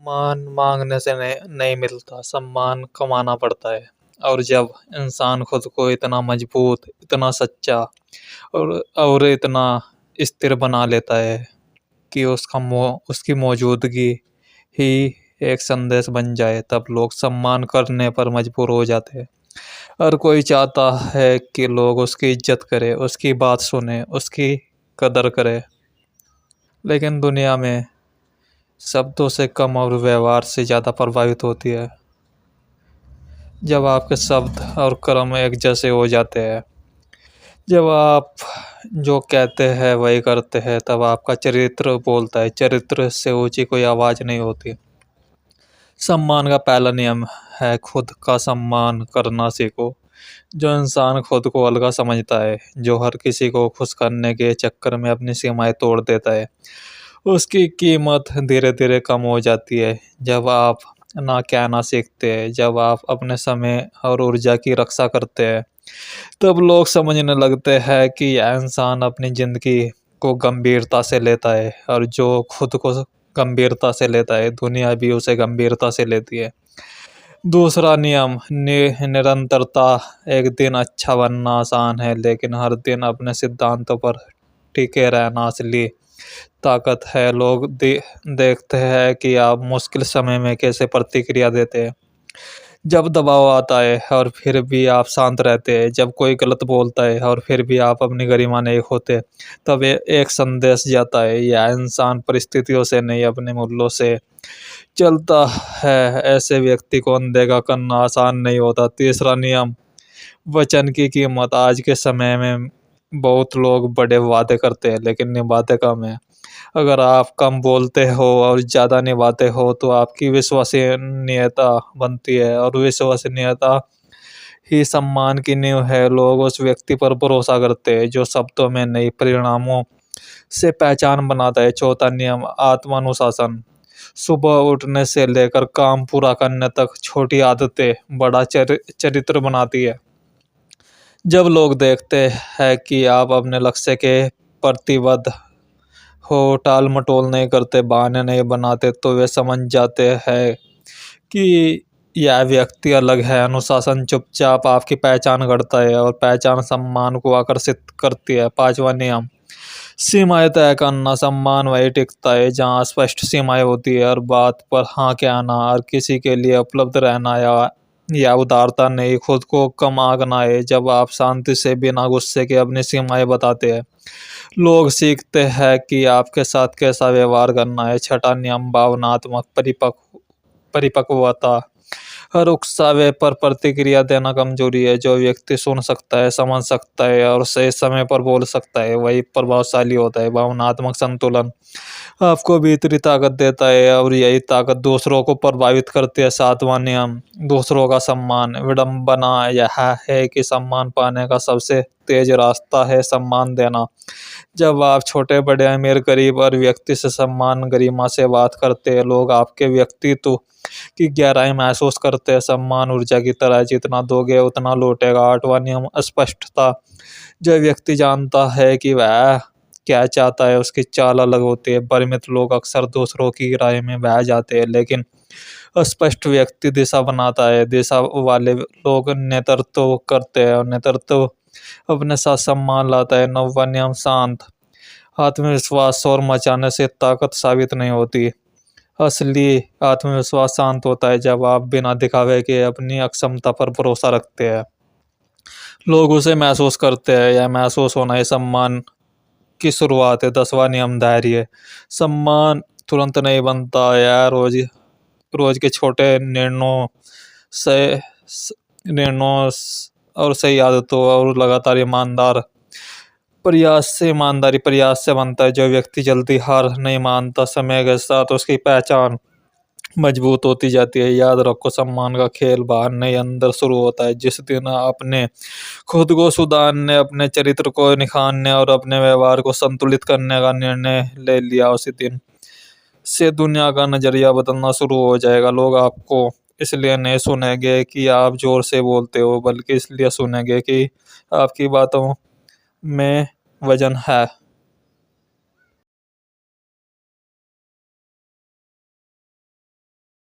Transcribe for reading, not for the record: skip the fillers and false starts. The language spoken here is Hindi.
सम्मान मांगने से नहीं मिलता, सम्मान कमाना पड़ता है। और जब इंसान खुद को इतना मजबूत, इतना सच्चा और इतना स्थिर बना लेता है कि उसकी मौजूदगी ही एक संदेश बन जाए, तब लोग सम्मान करने पर मजबूर हो जाते हैं। हर कोई चाहता है कि लोग उसकी इज्जत करें, उसकी बात सुने, उसकी कदर करें। लेकिन दुनिया में शब्दों से कम और व्यवहार से ज़्यादा प्रभावित होती है। जब आपके शब्द और कर्म एक जैसे हो जाते हैं, जब आप जो कहते हैं वही करते हैं, तब आपका चरित्र बोलता है। चरित्र से ऊंची कोई आवाज़ नहीं होती। सम्मान का पहला नियम है खुद का सम्मान करना सीखो। जो इंसान खुद को अलग समझता है, जो हर किसी को खुश करने के चक्कर में अपनी सीमाएं तोड़ देता है, उसकी कीमत धीरे धीरे कम हो जाती है। जब आप ना कहना सीखते हैं, जब आप अपने समय और ऊर्जा की रक्षा करते हैं, तब लोग समझने लगते हैं कि यह इंसान अपनी जिंदगी को गंभीरता से लेता है। और जो खुद को गंभीरता से लेता है, दुनिया भी उसे गंभीरता से लेती है। दूसरा नियम निरंतरता। एक दिन अच्छा बनना आसान है, लेकिन हर दिन अपने सिद्धांतों पर टिके रहना असली ताकत है। लोग देखते हैं कि आप मुश्किल समय में कैसे प्रतिक्रिया देते हैं। जब दबाव आता है और फिर भी आप शांत रहते हैं, जब कोई गलत बोलता है और फिर भी आप अपनी गरिमा नहीं खोते, तब एक संदेश जाता है, यह इंसान परिस्थितियों से नहीं अपने मूल्यों से चलता है। ऐसे व्यक्ति को अनदेखा करना आसान नहीं होता। तीसरा नियम, वचन की कीमत। आज के समय में बहुत लोग बड़े वादे करते हैं लेकिन निभाते कम है। अगर आप कम बोलते हो और ज़्यादा निभाते हो तो आपकी विश्वसनीयता बनती है, और विश्वसनीयता ही सम्मान की नींव है। लोग उस व्यक्ति पर भरोसा करते हैं जो शब्दों में नहीं, परिणामों से पहचान बनाता है। चौथा नियम, आत्मानुशासन। सुबह उठने से लेकर काम पूरा करने तक छोटी आदतें बड़ा चरित्र बनाती है। जब लोग देखते हैं कि आप अपने लक्ष्य के प्रतिबद्ध हो, टाल मटोल नहीं करते, बहाने नहीं बनाते, तो वे समझ जाते हैं कि यह व्यक्ति अलग है। अनुशासन चुपचाप आपकी पहचान करता है, और पहचान सम्मान को आकर्षित करती है। पांचवा नियम, सीमाएं तय करना। सम्मान वही टिकता है जहाँ स्पष्ट सीमाएं होती है, और बात पर हाँ कहना, और किसी के लिए उपलब्ध रहना, या उदारता नहीं, खुद को कम आंकना है। जब आप शांति से बिना गुस्से के अपनी सीमाएं बताते हैं, लोग सीखते हैं कि आपके साथ कैसा व्यवहार करना है। छठा नियम, भावनात्मक परिपक्वता। हर उकसावे पर प्रतिक्रिया देना कमजोरी है। जो व्यक्ति सुन सकता है, समझ सकता है और सही समय पर बोल सकता है, वही प्रभावशाली होता है। भावनात्मक संतुलन आपको भीतरी ताकत देता है, और यही ताकत दूसरों को प्रभावित करती है। सातवां नियम, दूसरों का सम्मान। विडंबना यह है कि सम्मान पाने का सबसे तेज रास्ता है सम्मान देना। जब आप छोटे बड़े अमीर गरीब और व्यक्ति से सम्मान गरिमा से बात करते हैं, लोग आपके व्यक्तित्व की गहराई महसूस करते हैं। सम्मान ऊर्जा की तरह, जितना दोगे उतना लौटेगा। आठवां नियम, स्पष्टता। जो व्यक्ति जानता है कि वह क्या चाहता है, उसकी चाल अलग होती है। परिमित लोग अक्सर दूसरों की राय में बह जाते हैं, लेकिन स्पष्ट व्यक्ति दिशा बनाता है। दिशा वाले लोग नेतृत्व करते हैं, और नेतृत्व अपने साथ सम्मान लाता है। नौवां नियम, शांत। आत्मविश्वास शोर मचाने से ताकत साबित नहीं होती। असली आत्मविश्वास शांत होता है जब आप बिना दिखावे के अपनी अक्षमता पर भरोसा रखते हैं। लोग उसे महसूस करते हैं। यह महसूस होना ही सम्मान की शुरुआत है। 10वां नियम, धैर्य। सम्मान तुरंत नहीं बनता। यह रोज रोज के छोटे से निर्णयों और सही आदतों और लगातार ईमानदारी प्रयास से बनता है। जो व्यक्ति जल्दी हार नहीं मानता, समय के साथ उसकी पहचान मजबूत होती जाती है। याद रखो, सम्मान का खेल बाहर नहीं अंदर शुरू होता है। जिस दिन आपने खुद को सुधारने, अपने चरित्र को निखारने और अपने व्यवहार को संतुलित करने का निर्णय ले लिया, उसी दिन से दुनिया का नजरिया बदलना शुरू हो जाएगा। लोग आपको इसलिए नहीं सुनेंगे कि आप जोर से बोलते हो, बल्कि इसलिए सुनेंगे कि आपकी बातों में वजन है।